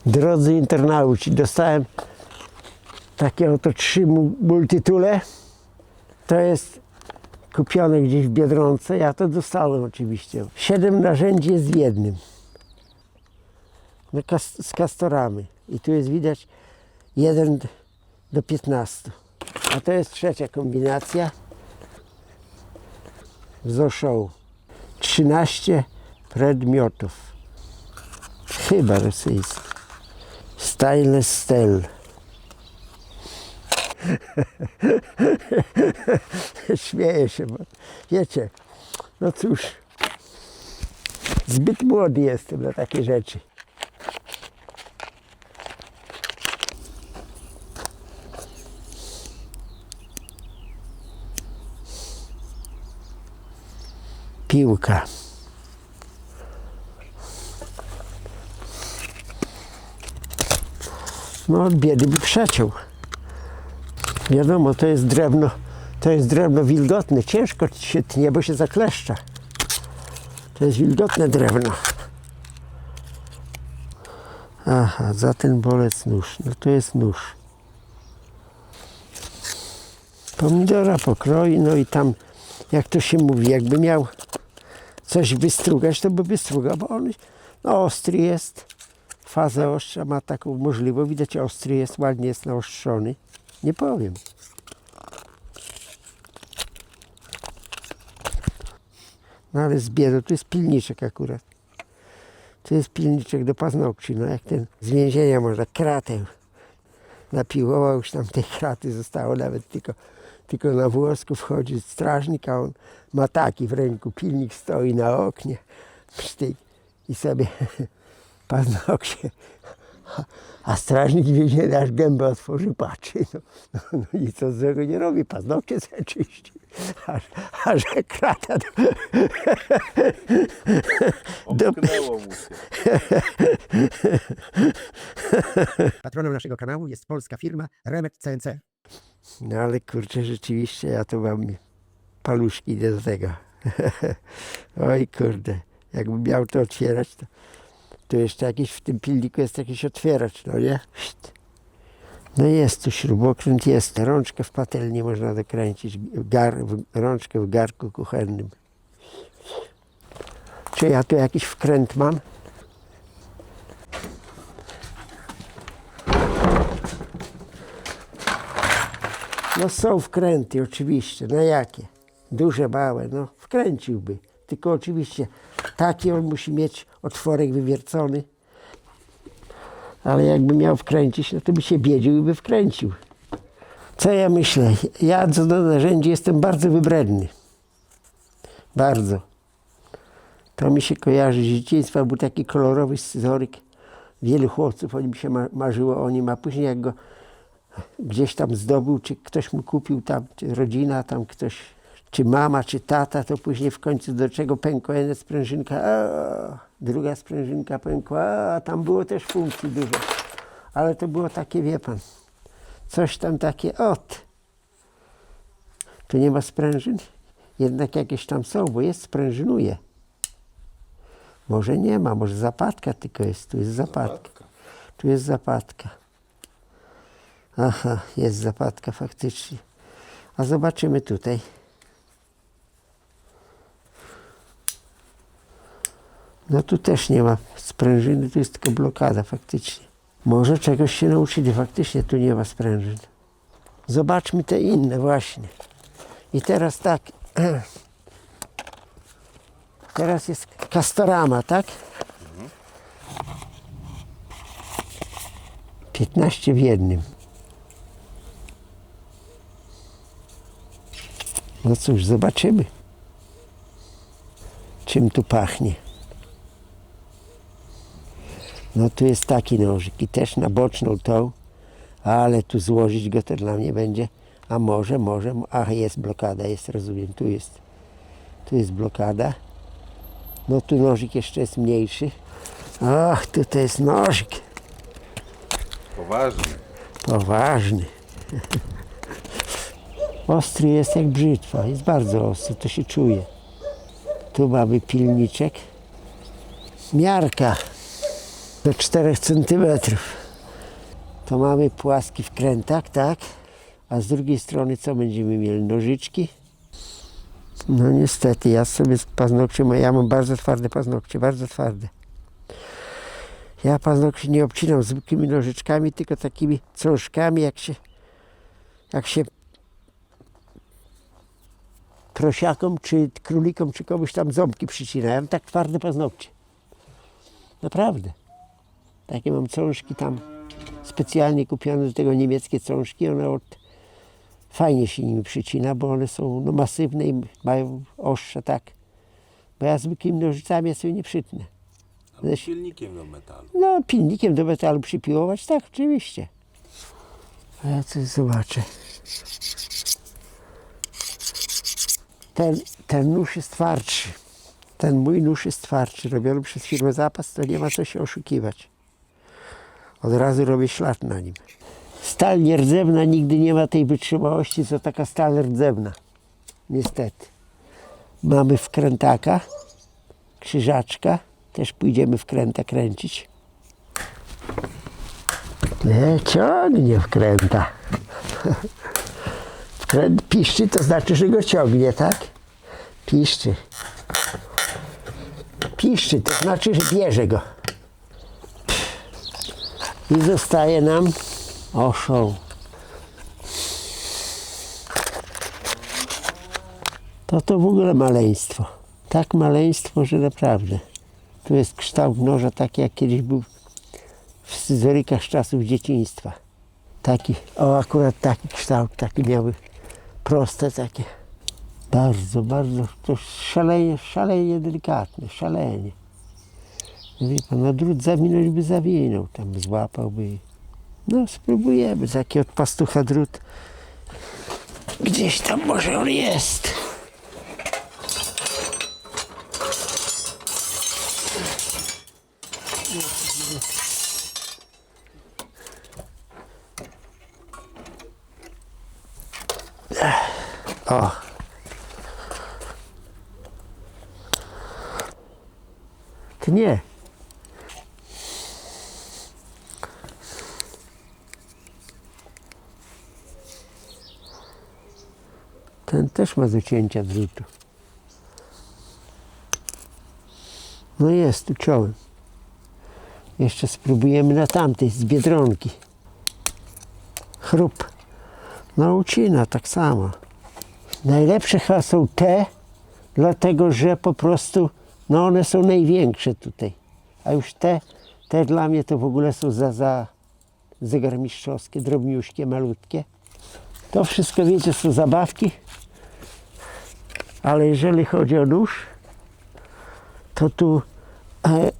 Drodzy internauci, dostałem takie oto 3 multitule. To jest kupione gdzieś w Biedronce. Ja to dostałem oczywiście. 7 narzędzi jest w jednym. No, z kastorami. I tu jest widać 1 do 15. A to jest trzecia kombinacja. Zoszą 13 przedmiotów. Chyba rosyjski. Stainless steel. Śmieję się, bo wiecie, no cóż, zbyt młody jestem na takie rzeczy. Piłka. No od biedy by przeciął. Wiadomo, to jest drewno wilgotne, ciężko się tnie, bo się zakleszcza. To jest wilgotne drewno. Aha, za ten bolec nóż. No to jest nóż. Pomidora pokroi, no i tam, jak to się mówi, jakby miał coś wystrugać, to by wystrugał, bo on no, ostry jest. Fazę ostrza ma taką możliwość. Widać, ostry jest, ładnie jest naostrzony. Nie powiem. No ale z biedą, tu jest pilniczek akurat. Tu jest pilniczek do paznokci. No jak ten z więzienia można kratę napiłował, już tam tej kraty zostało nawet tylko na włosku wchodzi strażnik, a on ma taki w ręku. Pilnik stoi na oknie, psztyk i sobie paznokcie. A strażnik więzienny aż gębę otworzy, patrzy. No i co złego nie robi, paznokcie sobie czyści. Aż krata Omknęło mu się. Patronem naszego kanału jest polska firma Remet CNC. No ale kurczę, rzeczywiście ja to mam paluszki idę do tego. Oj kurde, jakbym miał to otwierać, to jeszcze jakiś w tym pilniku jest jakiś otwieracz, no nie? No jest tu śrubokręt, jest. Rączkę w patelni można dokręcić, rączkę w garku kuchennym. Czy ja tu jakiś wkręt mam? No są wkręty oczywiście, no jakie? Duże, małe, no wkręciłby. Tylko oczywiście taki on musi mieć otworek wywiercony. Ale jakby miał wkręcić, no to by się biedził i by wkręcił. Co ja myślę? Ja co do narzędzi jestem bardzo wybredny. Bardzo. To mi się kojarzy z dzieciństwa. Był taki kolorowy scyzoryk. Wielu chłopców, oni mi się marzyło o nim, a później jak go gdzieś tam zdobył, czy ktoś mu kupił tam, czy rodzina tam ktoś, czy mama, czy tata, to później w końcu do czego pękła jedna sprężynka, druga sprężynka pękła, a tam było też funkcji dużo. Ale to było takie, wie pan, coś tam takie, tu nie ma sprężyn? Jednak jakieś tam są, bo jest, sprężynuje. Może nie ma, może zapadka tylko jest, tu jest zapadka. Tu jest zapadka. Aha, jest zapadka faktycznie. A zobaczymy tutaj. No tu też nie ma sprężyny, tu jest tylko blokada faktycznie. Może czegoś się nauczyli, faktycznie tu nie ma sprężyn. Zobaczmy te inne właśnie. I teraz tak. Teraz jest Castorama, tak? 15 w jednym. No cóż, zobaczymy, czym tu pachnie. No tu jest taki nożyk i też na boczną tą, ale tu złożyć go to dla mnie będzie, a może, ach jest blokada, jest, rozumiem, tu jest blokada. No tu nożyk jeszcze jest mniejszy. Ach, tutaj jest nożyk. Poważny. Poważny. Ostry jest jak brzytwa, jest bardzo ostry, to się czuje. Tu mamy pilniczek. Miarka. do 4 centymetrów. To mamy płaski wkrętak, tak? A z drugiej strony co będziemy mieli? Nożyczki? No niestety, ja sobie z paznokciem, ja mam bardzo twarde paznokcie, bardzo twarde. Ja paznokci nie obcinam zwykłymi nożyczkami, tylko takimi cążkami, jak się prosiakom, czy królikom, czy komuś tam ząbki przycina. Ja mam tak twarde paznokcie. Naprawdę. Takie mam cążki tam specjalnie kupione do tego niemieckie cążki. One fajnie się nimi przycina, bo one są no, masywne i mają ostrze tak. Bo ja zwykłymi nożycami ja sobie nie przytnę. Albo silnikiem do metalu. No, pilnikiem do metalu przypiłować, tak, oczywiście. A ja coś zobaczę. Ten nóż jest twardszy. Ten mój nóż jest twardszy. Robiony przez firmę Zapas, to nie ma co się oszukiwać. Od razu robię ślad na nim. Stal nierdzewna nigdy nie ma tej wytrzymałości, co taka stal rdzewna. Niestety. Mamy wkrętaka, krzyżaczka. Też pójdziemy wkręta kręcić. Nie, ciągnie wkręta. Wkręt piszczy, to znaczy, że go ciągnie, tak? Piszczy. Piszczy, to znaczy, że bierze go. I zostaje nam oszoł. To w ogóle maleństwo. Tak maleństwo, że naprawdę. Tu jest kształt noża taki, jak kiedyś był w scyzorykach z czasów dzieciństwa. Taki, akurat taki kształt, taki miały proste takie. Bardzo, bardzo, to szalenie delikatne, szalenie. Wie pan, na drut zawinąć by zawinął, tam złapałby. No spróbujemy, taki od pastucha drut. Gdzieś tam może on jest. O. Tnie. Ten też ma do cięcia drutu. No jest, tu ciąłem. Jeszcze spróbujemy na tamtej, z Biedronki. Chrup. No ucina tak samo. Najlepsze chyba są te, dlatego że po prostu, no one są największe tutaj. A już te dla mnie to w ogóle są za zegarmistrzowskie, drobniuśkie, malutkie. To wszystko, wiecie, są zabawki. Ale jeżeli chodzi o nóż, to tu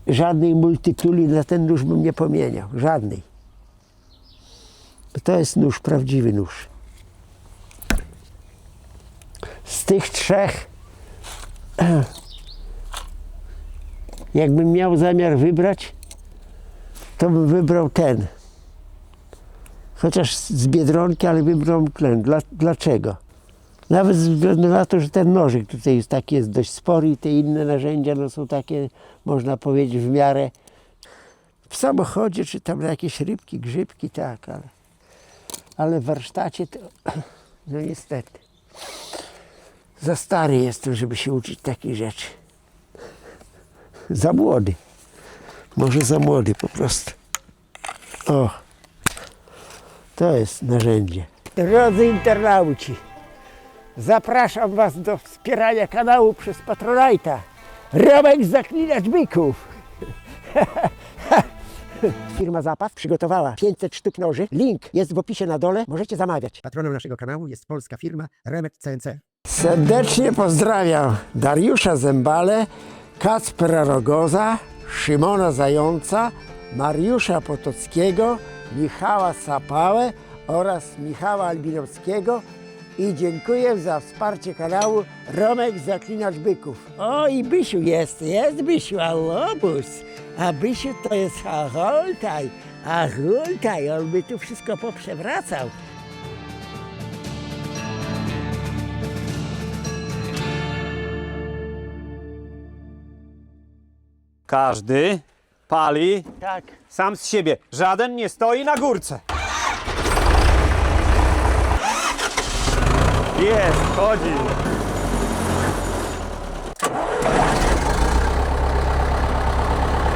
żadnej multituli na ten nóż bym nie pomieniał. Żadnej. Bo to jest nóż, prawdziwy nóż. Z tych trzech, jakbym miał zamiar wybrać, to bym wybrał ten. Chociaż z Biedronki, ale wybrał ten. Dlaczego? Nawet ze względu na to, że ten nożyk tutaj jest taki, jest dość spory i te inne narzędzia no są takie, można powiedzieć, w miarę w samochodzie, czy tam na jakieś rybki, grzybki, tak, ale w warsztacie to, no niestety, za stary jestem, żeby się uczyć takich rzeczy. Za młody. Może za młody po prostu. O, to jest narzędzie. Drodzy internauci, zapraszam Was do wspierania kanału przez Patronite'a. Romek Zaklinacz Byków. Firma Zapas przygotowała 500 sztuk noży. Link jest w opisie na dole. Możecie zamawiać. Patronem naszego kanału jest polska firma Remet CNC. Serdecznie pozdrawiam Dariusza Zembale, Kacpra Rogoza, Szymona Zająca, Mariusza Potockiego, Michała Sapałę oraz Michała Albinowskiego i dziękuję za wsparcie kanału Romek Zaklinacz Byków. O i Bysiu jest Bysiu, a łobuz. A Bysiu to jest a hultaj, on by tu wszystko poprzewracał. Każdy Pali. Tak. Sam z siebie. Żaden nie stoi na górce. Jest, chodzi.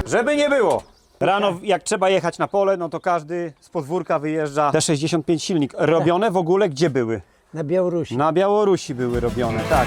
Żeby nie było. Rano jak trzeba jechać na pole, no to każdy z podwórka wyjeżdża. T65 silnik. Robione w ogóle gdzie były? Na Białorusi. Na Białorusi były robione, tak.